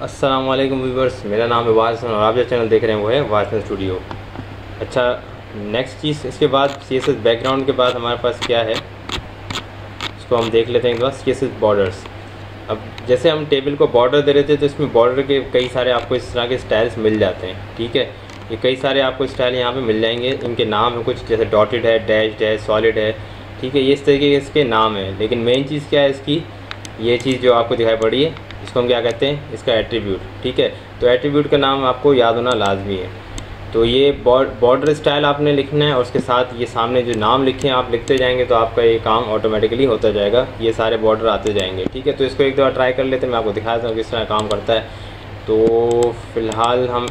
अस्सलाम वालेकुम व्यूवर्स, मेरा नाम है वासन और आप जो चैनल देख रहे हैं वो है वासन स्टूडियो। अच्छा, नेक्स्ट चीज़ इसके बाद CSS बैकग्राउंड के बाद हमारे पास क्या है, इसको हम देख लेते हैं। एक बार CSS बॉर्डर्स। अब जैसे हम टेबल को बॉर्डर दे रहे थे तो इसमें बॉर्डर के कई सारे आपको इस तरह के स्टाइल्स मिल जाते हैं। ठीक है, ये कई सारे आपको स्टाइल यहाँ पे मिल जाएंगे। इनके नाम है कुछ, जैसे डॉटेड है, डैश्ड है, सॉलिड है। ठीक है, ये इस तरीके के इसके नाम है। लेकिन मेन चीज़ क्या है इसकी, ये चीज़ जो आपको दिखाई पड़ी है, इसको हम क्या कहते हैं, इसका एट्रीब्यूट। ठीक है, तो एट्रीब्यूट का नाम आपको याद होना लाजमी है। तो ये बॉर्डर स्टाइल आपने लिखना है और उसके साथ ये सामने जो नाम लिखे हैं आप लिखते जाएंगे तो आपका ये काम ऑटोमेटिकली होता जाएगा, ये सारे बॉर्डर आते जाएंगे। ठीक है, तो इसको एक दफ़ा ट्राई कर लेते हैं, मैं आपको दिखाता हूँ किस तरह काम करता है। तो फ़िलहाल हम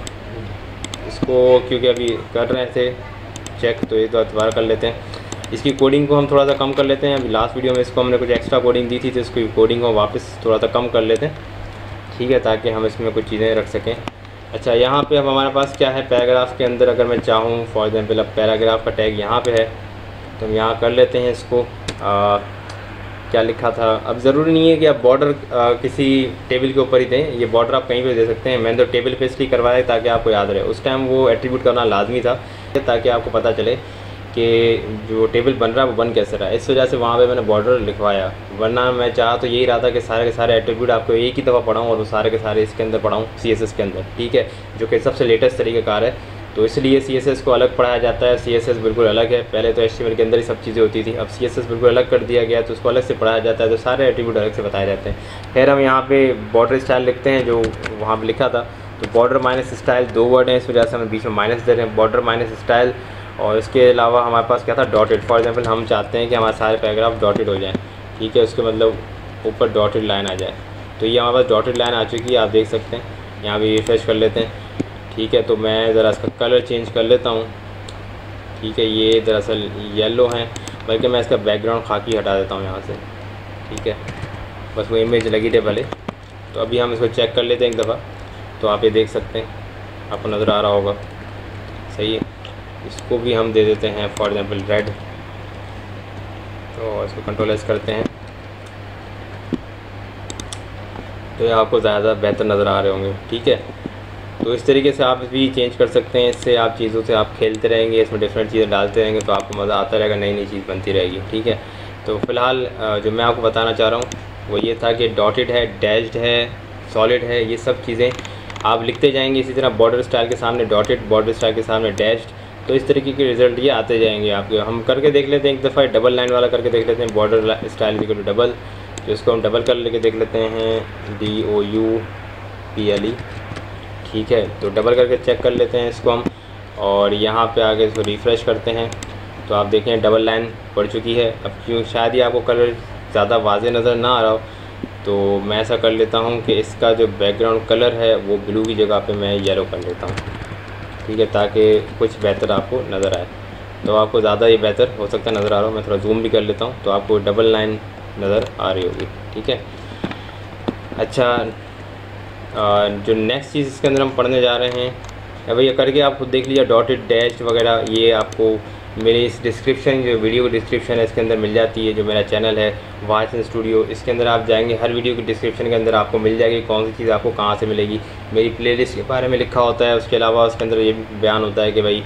इसको क्योंकि अभी कर रहे थे चेक, तो एक दो दोबारा कर लेते हैं। इसकी कोडिंग को हम थोड़ा सा कम कर लेते हैं। अभी लास्ट वीडियो में इसको हमने कुछ एक्स्ट्रा कोडिंग दी थी, तो इसकी कोडिंग को वापस थोड़ा सा कम कर लेते हैं। ठीक है, ताकि हम इसमें कुछ चीज़ें रख सकें। अच्छा, यहाँ पे अब हमारे पास क्या है, पैराग्राफ के अंदर अगर मैं चाहूँ फॉर एग्जांपल अब पैराग्राफ का टैग यहाँ पे है, तो हम यहाँ कर लेते हैं इसको। क्या लिखा था, अब ज़रूरी नहीं है कि आप बॉर्डर किसी टेबल के ऊपर ही दें, ये बॉर्डर आप कहीं पे दे सकते हैं। मैंने तो टेबल पे इसलिए करवाया ताकि आपको याद रहे। उस टाइम वो एट्रीब्यूट करना लाजमी था ताकि आपको पता चले कि जो टेबल बन रहा है वो बन कैसे रहा है। इस वजह से वहाँ पे मैंने बॉर्डर लिखवाया, वरना मैं चाहा तो यही रहा था कि सारे के सारे एट्रीब्यूट आपको एक ही दफ़ा पढ़ाऊँ और वो सारे के सारे इसके अंदर पढ़ाऊँ CSS के अंदर। ठीक है, जो कि सबसे लेटेस्ट तरीक़ेकार है। तो इसलिए CSS को अलग पढ़ाया जाता है। CSS बिल्कुल अलग है। पहले तो HTML के अंदर ही सब चीज़ें होती थी, अब CSS बिल्कुल अलग कर दिया गया, तो उसको अलग से पढ़ाया जाता है। तो सारे एट्रीब्यूट अलग से बताए जाते हैं। फिर हम यहाँ पे बॉर्डर स्टाइल लिखते हैं जो वहाँ पर लिखा था। तो बॉर्डर माइनस स्टाइल दो वर्ड हैं, इस वजह से हम बीच में माइनस दे रहे हैं, बॉर्डर माइनस स्टाइल। और इसके अलावा हमारे पास क्या था, डॉटेड। फॉर एग्जांपल हम चाहते हैं कि हमारे सारे पैराग्राफ डॉटेड हो जाएं। ठीक है, उसके मतलब ऊपर डॉटेड लाइन आ जाए। तो ये हमारे पास डॉटेड लाइन आ चुकी है, आप देख सकते हैं। यहाँ भी रिफ्रेश कर लेते हैं। ठीक है, तो मैं ज़रा इसका कलर चेंज कर लेता हूँ। ठीक है, ये दरअसल येलो है, बल्कि मैं इसका बैकग्राउंड खाकी हटा देता हूँ यहाँ से। ठीक है, बस वो इमेज लगी थी पहले। तो अभी हम इसको चेक कर लेते हैं एक दफ़ा, तो आप ये देख सकते हैं, आपको नज़र आ रहा होगा। सही है, इसको भी हम दे देते हैं फॉर एग्जांपल रेड। तो इसको कंट्रोल-S करते हैं, तो ये आपको ज़्यादा बेहतर नज़र आ रहे होंगे। ठीक है, तो इस तरीके से आप भी चेंज कर सकते हैं। इससे आप चीज़ों से आप खेलते रहेंगे, इसमें डिफरेंट चीज़ें डालते रहेंगे तो आपको मज़ा आता रहेगा, नई नई चीज़ बनती रहेगी। ठीक है, तो फ़िलहाल जो मैं आपको बताना चाह रहा हूँ वो ये था कि डॉटेड है, डैश्ड है, सॉलिड है, ये सब चीज़ें आप लिखते जाएंगे। इसी तरह बॉर्डर स्टाइल के सामने डॉटेड, बॉर्डर स्टाइल के सामने डैश्ड, तो इस तरीके के रिज़ल्ट ये आते जाएंगे आपके। हम करके देख लेते हैं एक दफ़ा, डबल लाइन वाला करके देख लेते हैं। Border style equal to double, तो इसको हम डबल कर लेके देख लेते हैं, DOUPLE। ठीक है, तो डबल करके चेक कर लेते हैं इसको हम, और यहाँ पे आगे इसको रिफ़्रेश करते हैं तो आप देखें डबल लाइन पड़ चुकी है। अब क्यों शायद ही आपको कलर ज़्यादा वाज़े नज़र ना आ रहा हो, तो मैं ऐसा कर लेता हूँ कि इसका जो बैकग्राउंड कलर है वो ब्लू की जगह पे मैं येलो कर लेता हूँ। ठीक है, ताकि कुछ बेहतर आपको नज़र आए। तो आपको ज़्यादा ये बेहतर हो सकता है नज़र आ रहा हो, मैं थोड़ा जूम भी कर लेता हूँ तो आपको डबल लाइन नज़र आ रही होगी। ठीक है, अच्छा, जो नेक्स्ट चीज़ इसके अंदर हम पढ़ने जा रहे हैं, अब ये करके आप खुद देख लीजिए। डॉटेड, डैश वगैरह ये आपको मेरे इस डिस्क्रिप्शन, जो वीडियो की डिस्क्रिप्शन है इसके अंदर मिल जाती है। जो मेरा चैनल है वासन स्टूडियो, इसके अंदर आप जाएंगे, हर वीडियो की डिस्क्रिप्शन के अंदर आपको मिल जाएगी कौन सी चीज़ आपको कहाँ से मिलेगी। मेरी प्लेलिस्ट के बारे में लिखा होता है, उसके अलावा उसके अंदर ये भी बयान होता है कि भाई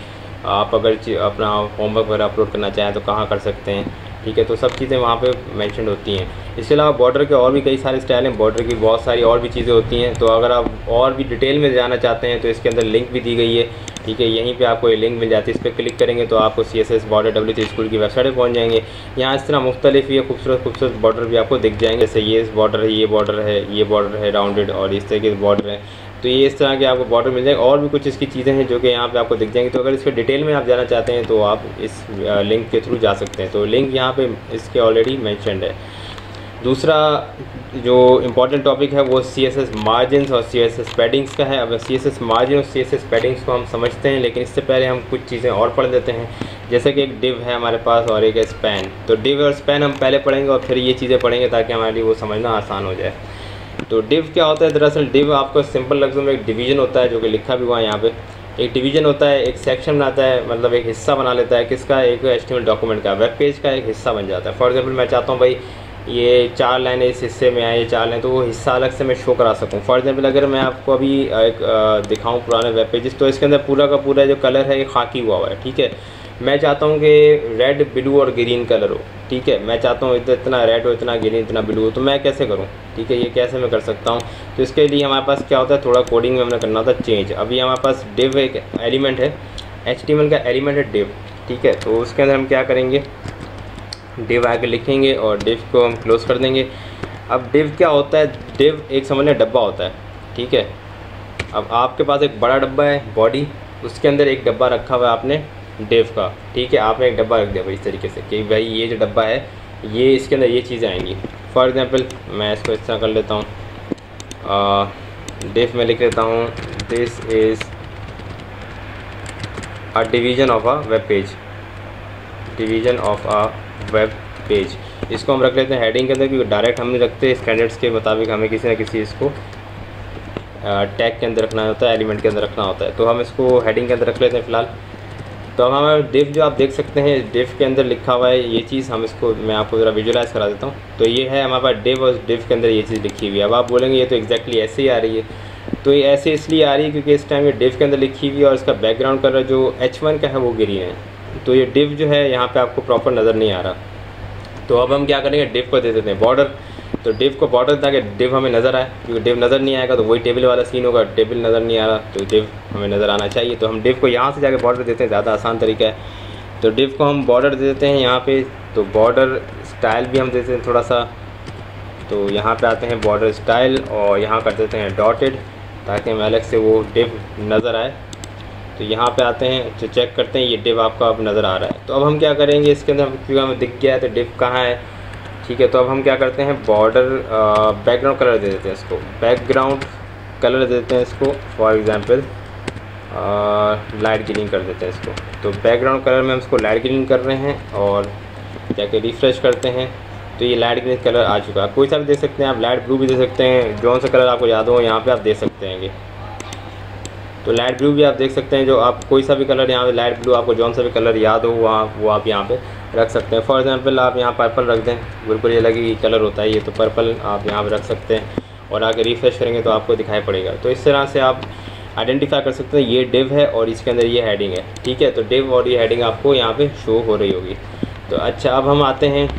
आप अगर अपना होमवर्क वगैरह अपलोड करना चाहें तो कहाँ कर सकते हैं। ठीक है, तो सब चीज़ें वहाँ पे मेंशन होती हैं। इसके अलावा बॉर्डर के और भी कई सारे स्टाइल हैं, बॉर्डर की बहुत सारी और भी चीज़ें होती हैं। तो अगर आप और भी डिटेल में जाना चाहते हैं तो इसके अंदर लिंक भी दी गई है। ठीक है, यहीं पे आपको ये लिंक मिल जाती है, इस पर क्लिक करेंगे तो आपको CSS बॉर्डर W3 स्कूल की वेबसाइट पर पहुँच जाएंगे। यहाँ इस तरह मुख्तलिफ ये खूबसूरत बॉर्डर भी आपको दिख जाएंगे, जैसे ये बॉर्डर है, ये बॉर्डर है, ये बॉर्डर है राउंडेड, और इस तरह के बॉर्डर हैं। तो ये इस तरह के आपको बॉर्डर मिल जाएगा। और भी कुछ इसकी चीज़ें हैं जो कि यहाँ पे आपको दिख जाएंगी। तो अगर इसके डिटेल में आप जाना चाहते हैं तो आप इस लिंक के थ्रू जा सकते हैं। तो लिंक यहाँ पे इसके ऑलरेडी मेंशन्ड है। दूसरा जो इम्पॉर्टेंट टॉपिक है वो CSS मार्जिन्स और CSS पैडिंग्स का है। अब CSS मार्जिन और CSS पैडिंग्स को हम समझते हैं, लेकिन इससे पहले हम कुछ चीज़ें और पढ़ लेते हैं। जैसे कि एक डिव है हमारे पास और एक है स्पैन। तो डिव और स्पैन हम पहले पढ़ेंगे और फिर ये चीज़ें पढ़ेंगे ताकि हमारे लिए वो समझना आसान हो जाए। तो डिव क्या होता है, दरअसल डिव आपको सिंपल लफ्ज़ों में एक डिवीज़न होता है, जो कि लिखा भी हुआ है यहाँ पे। एक डिवीज़न होता है, एक सेक्शन बनाता है, मतलब एक हिस्सा बना लेता है किसका, एक HTML डॉक्यूमेंट का, वेब पेज का एक हिस्सा बन जाता है। फॉर एग्जांपल मैं चाहता हूँ भाई ये 4 लाइनें इस हिस्से में आए, ये 4 लाइन, तो वो हिस्सा अलग से मैं शो करा सकूँ। फॉर एग्जांपल अगर मैं आपको अभी एक दिखाऊँ पुराने वेब पेजेस, तो इसके अंदर पूरा का पूरा जो कलर है ये खाकी हुआ है, ठीक है। मैं चाहता हूँ कि रेड, ब्लू और ग्रीन कलर हो, ठीक है। मैं चाहता हूँ इतना रेड हो, इतना ग्रीन, इतना ब्लू हो, तो मैं कैसे करूँ, ठीक है। ये कैसे मैं कर सकता हूँ, तो इसके लिए हमारे पास क्या होता है, थोड़ा कोडिंग में हमने करना होता है चेंज। अभी हमारे पास डिव एक एलिमेंट है, HTML का एलिमेंट है डिव, ठीक है। तो उसके अंदर हम क्या करेंगे, डिव आके लिखेंगे और डिव को हम क्लोज कर देंगे। अब डिव क्या होता है, डिव एक समझ लें डब्बा होता है, ठीक है। अब आपके पास एक बड़ा डब्बा है बॉडी, उसके अंदर एक डब्बा रखा हुआ है आपने डिव का, ठीक है। आपने एक डब्बा रख दिया भाई इस तरीके से कि भाई ये जो डब्बा है ये इसके अंदर ये चीज़ें आएंगी। फॉर एग्जांपल मैं इसको इस तरह कर लेता हूँ, डिव में लिख लेता हूँ this is a division of a web page, division of a web page. इसको हम रख लेते हैं हेडिंग के अंदर, क्योंकि डायरेक्ट हम नहीं रखते, स्टैंडर्ड्स के मुताबिक हमें किसी न किसी इसको टैग के अंदर रखना होता है, एलिमेंट के अंदर रखना होता है। तो हम इसको हेडिंग के अंदर रख लेते हैं फ़िलहाल। तो अब हमारा डिव जो आप देख सकते हैं, डिव के अंदर लिखा हुआ है ये चीज़, हम इसको मैं आपको ज़रा विजुलाइज़ करा देता हूँ। तो ये है हमारे पास डिव, और डिव के अंदर ये चीज़ लिखी हुई है। अब आप बोलेंगे ये तो एग्जैक्टली ऐसे ही आ रही है, तो ये ऐसे इसलिए आ रही है क्योंकि इस टाइम ये डिव के अंदर लिखी हुई है और इसका बैकग्राउंड कलर जो H1 का है वो ग्रीन है। तो ये डिव जो है यहाँ पे आपको प्रॉपर नज़र नहीं आ रहा। तो अब हम क्या करेंगे, डिव को दे देते हैं बॉर्डर। तो डिव को बॉर्डर ताकि डिव हमें नज़र आए, क्योंकि डिव नज़र नहीं आएगा तो वही टेबल वाला सीन होगा, टेबल नज़र नहीं आ रहा तो डिव हमें नज़र आना चाहिए। तो हम डिव को यहाँ से जाके बॉर्डर देते हैं, ज़्यादा आसान तरीका है। तो डिव को हम बॉर्डर दे देते हैं यहाँ पे। तो बॉर्डर स्टाइल भी हम देते हैं थोड़ा सा, तो यहाँ पे आते हैं बॉर्डर स्टाइल और यहाँ कर देते हैं डॉटेड, ताकि हमें अलग से वो डिव नज़र आए। तो यहाँ पे आते हैं तो चेक करते हैं ये डिव आपका अब नज़र आ रहा है। तो अब हम क्या करेंगे, इसके अंदर क्योंकि हमें दिख गया है तो डिव कहाँ है, ठीक है। तो अब हम क्या करते हैं, बॉर्डर बैकग्राउंड कलर दे देते हैं इसको, बैकग्राउंड कलर दे देते हैं इसको। फॉर एग्ज़ाम्पल लाइट ग्रीन कर देते हैं इसको। तो बैकग्राउंड कलर में हम इसको लाइट ग्रीन कर रहे हैं और जाके रिफ़्रेश करते हैं तो ये लाइट ग्रीन कलर आ चुका है। कोई सा भी दे सकते हैं आप, लाइट ब्लू भी दे सकते हैं, जौन सा कलर आपको याद हो यहाँ पे आप दे सकते हैं। तो लाइट ब्लू भी आप देख सकते हैं, जो आप कोई सा भी कलर यहाँ पे लाइट ब्लू आपको जौन सा भी कलर याद हो वहाँ वो आप यहाँ पे रख सकते हैं। फॉर एग्जांपल आप यहाँ पर्पल रख दें, बिल्कुल ये लगे कलर होता है ये, तो पर्पल आप यहाँ पे रख सकते हैं और आगे रिफ़्रेश करेंगे तो आपको दिखाई पड़ेगा। तो इस तरह से आप आइडेंटिफाई कर सकते हैं ये डिव है और इसके अंदर ये हेडिंग है, ठीक है। तो डिव और ये हेडिंग आपको यहाँ पे शो हो रही होगी। तो अच्छा, अब हम आते हैं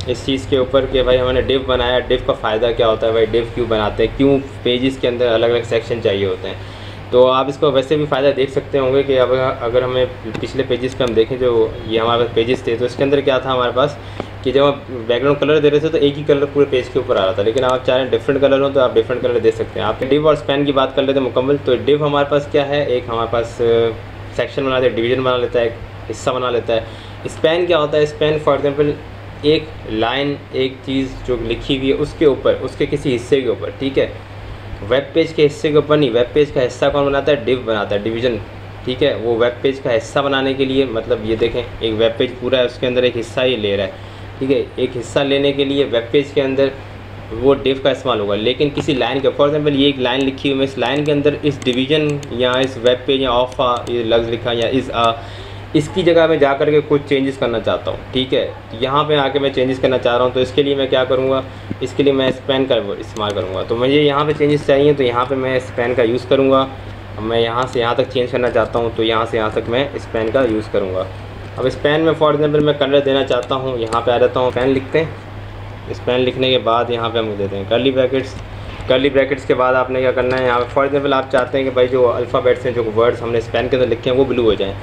इस चीज़ के ऊपर कि भाई हमने डिव बनाया, डिव का फ़ायदा क्या होता है, भाई डिव क्यों बनाते हैं, क्यों पेजेस के अंदर अलग अलग सेक्शन चाहिए होते हैं। तो आप इसको वैसे भी फ़ायदा देख सकते होंगे कि अब अगर हमें पिछले पेजेस पे हम देखें, जो ये हमारे पास पेजेस थे, तो इसके अंदर क्या था हमारे पास कि जब आप बैकग्राउंड कलर दे रहे थे तो एक ही कलर पूरे पेज के ऊपर आ रहा था, लेकिन आप चाह रहे हैं डिफरेंट कलर हो तो आप डिफरेंट कलर दे सकते हैं। आप डिव और स्पैन की बात कर लेते हैं मुकम्मल। तो डिव हमारे पास क्या है, एक हमारे पास सेक्शन बना देता है, डिवीजन बना लेता है, एक हिस्सा बना लेता है। स्पैन क्या होता है, स्पैन फॉर एग्जाम्पल एक लाइन, एक चीज़ जो लिखी हुई है उसके ऊपर, उसके किसी हिस्से के ऊपर, ठीक है। वेब पेज के हिस्से के ऊपर नहीं, वेब पेज का हिस्सा कौन बनाता है, डिव बनाता है, डिवीज़न, ठीक है। वो वेब पेज का हिस्सा बनाने के लिए, मतलब ये देखें एक वेब पेज पूरा है, उसके अंदर एक हिस्सा ही ले रहा है, ठीक है। एक हिस्सा लेने के लिए वेब पेज के अंदर वो डिव का इस्तेमाल होगा, लेकिन किसी लाइन के, फॉर एग्जांपल ये एक लाइन लिखी हुई है, इस लाइन के अंदर इस डिवीज़न या इस वेब पेज या ऑफ ये लफ्ज़ लिखा या इस इसकी जगह मैं जा कर के कुछ चेंजेस करना चाहता हूँ, ठीक है। यहाँ पे आके मैं चेंजेस करना चाह रहा हूँ, तो इसके लिए मैं क्या करूँगा, इसके लिए मैं स्पैन का इस्तेमाल करूँगा। तो मुझे यहाँ पे चेंजेस चाहिए, तो यहाँ पे मैं स्पैन का यूज़ करूँगा। मैं यहाँ से यहाँ तक चेंज करना चाहता हूँ, तो यहाँ से यहाँ तक मैं स्पैन का यूज़ करूँगा। अब स्पैन में फॉर एग्जाम्पल मैं कलर देना चाहता हूँ, यहाँ पर आ जाता हूँ, स्पैन लिखते हैं। स्पैन लिखने के बाद यहाँ पर हम देते हैं कर्ली ब्रैकेट्स। कर्ली ब्रैकेट्स के बाद आपने क्या करना है, यहाँ पर फॉर एग्जाम्पल आप चाहते हैं कि भाई जो अल्फ़ाबेट्स हैं, जो वर्ड्स हमने स्पैन के अंदर लिखे हैं वो ब्लू हो जाएँ,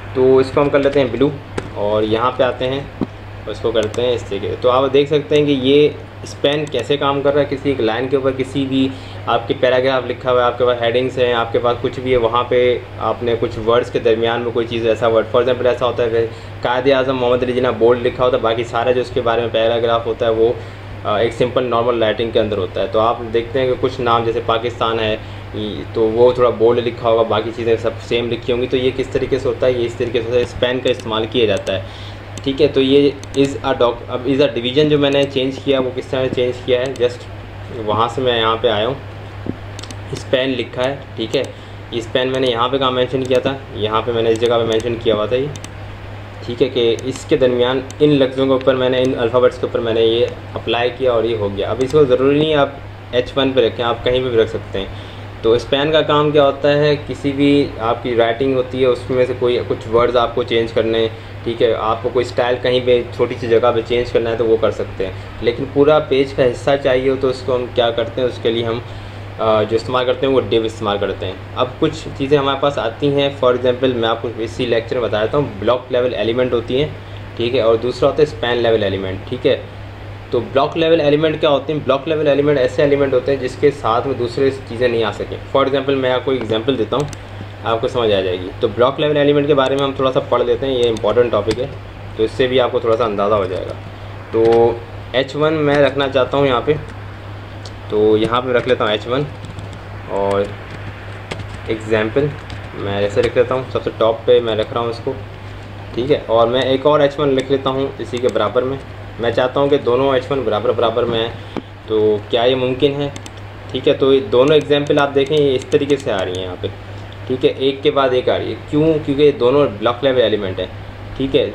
तो इसको हम कर लेते हैं ब्लू और यहाँ पे आते हैं और इसको करते हैं इस तरीके से। तो आप देख सकते हैं कि ये स्पैन कैसे काम कर रहा है। किसी एक लाइन के ऊपर किसी भी आपके पैराग्राफ लिखा हुआ है, आपके पास हेडिंग्स हैं, आपके पास कुछ भी है, वहाँ पे आपने कुछ वर्ड्स के दरमियान में कोई चीज़ ऐसा वर्ड, फॉर एग्जांपल ऐसा होता है कि कायद-ए-आज़म मोहम्मद अली जिन्ना बोल्ड लिखा होता है, बाकी सारा जो उसके बारे में पैराग्राफ होता है वो एक सिंपल नॉर्मल राइटिंग के अंदर होता है। तो आप देखते हैं कि कुछ नाम जैसे पाकिस्तान है तो वो थोड़ा बोल्ड लिखा होगा, बाकी चीज़ें सब सेम लिखी होंगी। तो ये किस तरीके से होता है, ये इस तरीके से स्पैन का इस्तेमाल किया जाता है, ठीक है। तो ये अब इज़ अ डिवीज़न जो मैंने चेंज किया वो किस तरह चेंज किया है, जस्ट वहाँ से मैं यहाँ पे आया हूँ, स्पैन लिखा है, ठीक है। ये स्पैन मैंने यहाँ पे कहाँ मेंशन किया था, यहाँ पे मैंने इस जगह पे मेंशन किया हुआ था ये, ठीक है, कि इसके दरमियान इन लफ्ज़ों के ऊपर मैंने, इन अल्फ़ाबेट्स के ऊपर मैंने ये अप्लाई किया और ये हो गया। अब इसको ज़रूरी नहीं आप H1 पे रखें, आप कहीं भी रख सकते हैं। तो स्पैन का काम क्या होता है, किसी भी आपकी राइटिंग होती है उसमें से कोई कुछ वर्ड्स आपको चेंज करने हैं, ठीक है, आपको कोई स्टाइल कहीं पे छोटी सी जगह पे चेंज करना है तो वो कर सकते हैं। लेकिन पूरा पेज का हिस्सा चाहिए हो तो उसको हम क्या करते हैं, उसके लिए हम जो इस्तेमाल करते हैं वो डिव इस्तेमाल करते हैं। अब कुछ चीज़ें हमारे पास आती हैं, फॉर एग्जांपल मैं आपको इसी लेक्चर में बता देता हूँ। ब्लॉक लेवल एलिमेंट होती हैं, ठीक है, और दूसरा होता है स्पैन लेवल एलिमेंट, ठीक है। तो ब्लॉक लेवल एलिमेंट क्या होते हैं, ब्लॉक लेवल एलिमेंट ऐसे एलिमेंट होते हैं जिसके साथ में दूसरे चीज़ें नहीं आ सकें। फॉर एग्जांपल मैं आपको एग्जांपल देता हूँ, आपको समझ आ जाएगी। तो ब्लॉक लेवल एलिमेंट के बारे में हम थोड़ा सा पढ़ लेते हैं, ये इंपॉर्टेंट टॉपिक है, तो इससे भी आपको थोड़ा सा अंदाज़ा हो जाएगा। तो H1 मैं रखना चाहता हूँ यहाँ पे, तो यहाँ पे रख लेता हूँ H1 और एग्जाम्पल मैं ऐसे लिख लेता हूँ, सबसे टॉप पे मैं रख रहा हूँ इसको, ठीक है। और मैं एक और H1 लिख लेता हूँ इसी के बराबर में। मैं चाहता हूँ कि दोनों H1 बराबर बराबर में हैं, तो क्या ये मुमकिन है, ठीक है। तो ये दोनों एग्जाम्पल आप देखें ये इस तरीके से आ रही हैं यहाँ पे, ठीक है, एक के बाद एक आ रही है। क्यों? क्योंकि ये दोनों ब्लॉक लेवल एलिमेंट है, ठीक है।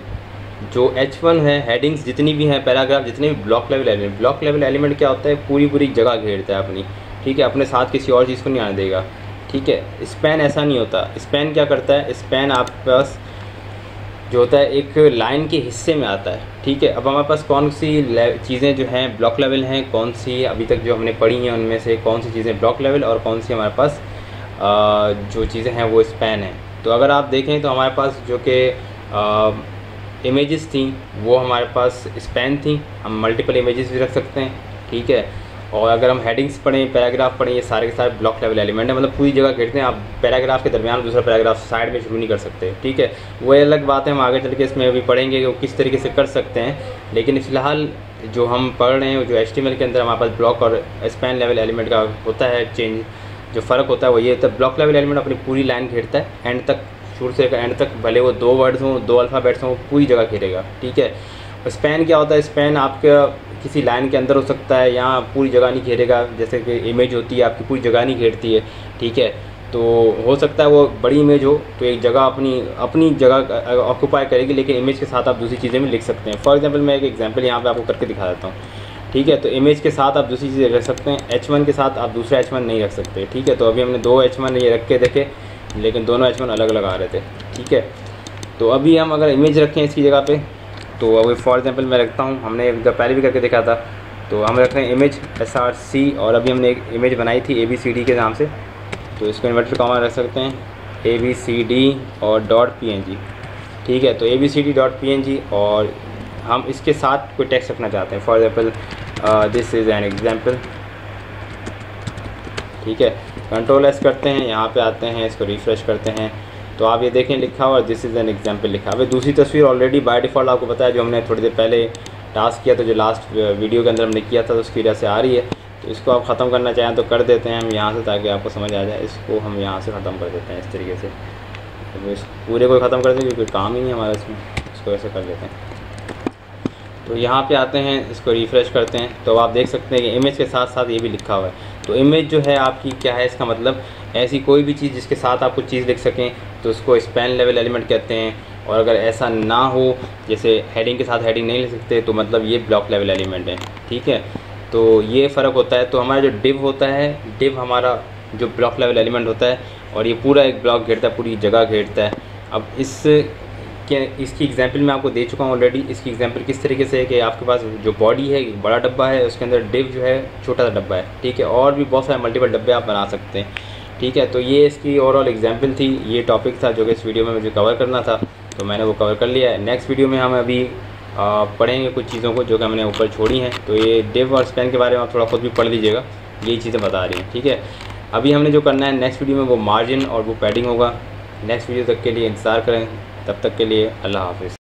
जो H1 है, हेडिंग्स जितनी भी हैं, पैराग्राफ जितने भी block level element, block level element क्या होता है, पूरी जगह घेरता है अपनी, ठीक है, अपने साथ किसी और चीज़ को नहीं आने देगा, ठीक है। स्पैन ऐसा नहीं होता। स्पैन क्या करता है, स्पैन आपके पास जो होता है एक लाइन के हिस्से में आता है, ठीक है। अब हमारे पास कौन सी चीज़ें जो हैं ब्लॉक लेवल हैं, कौन सी अभी तक जो हमने पढ़ी हैं उनमें से कौन सी चीज़ें ब्लॉक लेवल और कौन सी हमारे पास जो चीज़ें हैं वो स्पैन है। तो अगर आप देखें तो हमारे पास जो कि इमेजेस थी वो हमारे पास स्पैन थी, हम मल्टीपल इमेजेस भी रख सकते हैं, ठीक है। और अगर हम हेडिंग्स पढ़ें, पैराग्राफ पढ़ें, ये सारे के सारे ब्लॉक लेवल एलिमेंट है, मतलब पूरी जगह घेरते हैं। आप पैराग्राफ के दरमियान दूसरा पैराग्राफ साइड में शुरू नहीं कर सकते, ठीक है। वो अलग बात है, हम आगे चल के इसमें अभी पढ़ेंगे कि वो किस तरीके से कर सकते हैं। लेकिन फ़िलहाल जो हम पढ़ रहे हैं, जो HTML के अंदर हमारे पास ब्लॉक और स्पैन लेवल एलिमेंट का होता है चेंज, जो फ़र्क होता है वो ये होता है, ब्लॉक लेवल एलिमेंट अपनी पूरी लाइन घेरता है एंड तक, शुरू से एंड तक, भले वो 2 वर्ड्स हों, 2 अल्फ़ाबेट्स हों, पूरी जगह घेरेगा, ठीक है। स्पैन क्या होता है, स्पैन आपका किसी लाइन के अंदर हो सकता है, यहाँ पूरी जगह नहीं घेरेगा, जैसे कि इमेज होती है आपकी पूरी जगह नहीं घेरती है, ठीक है। तो हो सकता है वो बड़ी इमेज हो तो एक जगह अपनी जगह ऑक्यूपाई करेगी, लेकिन इमेज के साथ आप दूसरी चीज़ें भी लिख सकते हैं। फॉर एग्जांपल मैं एक एग्जांपल यहाँ पे आपको करके दिखा देता हूँ, ठीक है। तो इमेज के साथ आप दूसरी चीज़ें रख सकते हैं, H1 के साथ आप दूसरा H1 नहीं रख सकते, ठीक है। तो अभी हमने 2 H1 ये रख के देखे, लेकिन दोनों H1 अलग अलग आ रहे थे, ठीक है। तो अभी हम अगर इमेज रखें इसकी जगह पे, तो अभी फॉर एग्जांपल मैं रखता हूँ, हमने पहले भी करके देखा था, तो हम रख रहे हैं इमेज SRC, और अभी हमने एक इमेज बनाई थी ABCD के नाम से, तो इसको इन्वर्टेड कॉमा रख सकते हैं ABCD और .png, ठीक है। तो ABCD.png, और हम इसके साथ कोई टेक्स्ट रखना चाहते हैं, for example this is an example, ठीक है। Ctrl S करते हैं, यहाँ पे आते हैं, इसको रिफ़्रेश करते हैं, तो आप ये देखें लिखा हुआ दिस इज़ एन एग्जांपल लिखा। अभी दूसरी तस्वीर ऑलरेडी बाय डिफ़ॉल्ट आपको पता है, जो हमने थोड़ी देर पहले टास्क किया था, जो लास्ट वीडियो के अंदर हमने किया था, तो उसकी वजह से आ रही है। तो इसको आप ख़त्म करना चाहें तो कर देते हैं हम यहाँ से, ताकि आपको समझ आ जाए। इसको हम यहाँ से ख़त्म कर देते हैं इस तरीके से, तो इस पूरे को ख़त्म कर दें क्योंकि काम ही नहीं हमारा इसमें, इसको ऐसे कर देते हैं। तो यहाँ पे आते हैं, इसको रिफ़्रेश करते हैं, तो आप देख सकते हैं कि इमेज के साथ साथ ये भी लिखा हुआ है। तो इमेज जो है आपकी क्या है, इसका मतलब ऐसी कोई भी चीज़ जिसके साथ आप कुछ चीज़ लिख सकें तो उसको स्पैन लेवल एलिमेंट कहते हैं। और अगर ऐसा ना हो, जैसे हेडिंग के साथ हेडिंग नहीं लिख सकते, तो मतलब ये ब्लॉक लेवल एलिमेंट है, ठीक है। तो ये फ़र्क होता है। तो हमारा जो डिव होता है, डिव हमारा जो ब्लॉक लेवल एलिमेंट होता है, और ये पूरा एक ब्लॉक घेरता है, पूरी जगह घेरता है। अब इसकी एग्जांपल मैं आपको दे चुका हूँ ऑलरेडी। इसकी एग्जांपल किस तरीके से है कि आपके पास जो बॉडी है एक बड़ा डब्बा है, उसके अंदर डिव जो है छोटा सा डब्बा है, ठीक है। और भी बहुत सारे मल्टीपल डब्बे आप बना सकते हैं, ठीक है। तो ये इसकी ओवरऑल एग्जांपल थी, ये टॉपिक था जो कि इस वीडियो में मुझे कवर करना था, तो मैंने वो कवर कर लिया है। नेक्स्ट वीडियो में हम अभी पढ़ेंगे कुछ चीज़ों को जो कि हमने ऊपर छोड़ी हैं। तो ये डिव और स्पैन के बारे में आप थोड़ा खुद भी पढ़ लीजिएगा, यही चीज़ें बता रही हैं, ठीक है। अभी हमने जो करना है नेक्स्ट वीडियो में वो मार्जिन और वो पैडिंग होगा। नेक्स्ट वीडियो तक के लिए इंतज़ार करें, तब तक के लिए अल्लाह हाफ़िज़।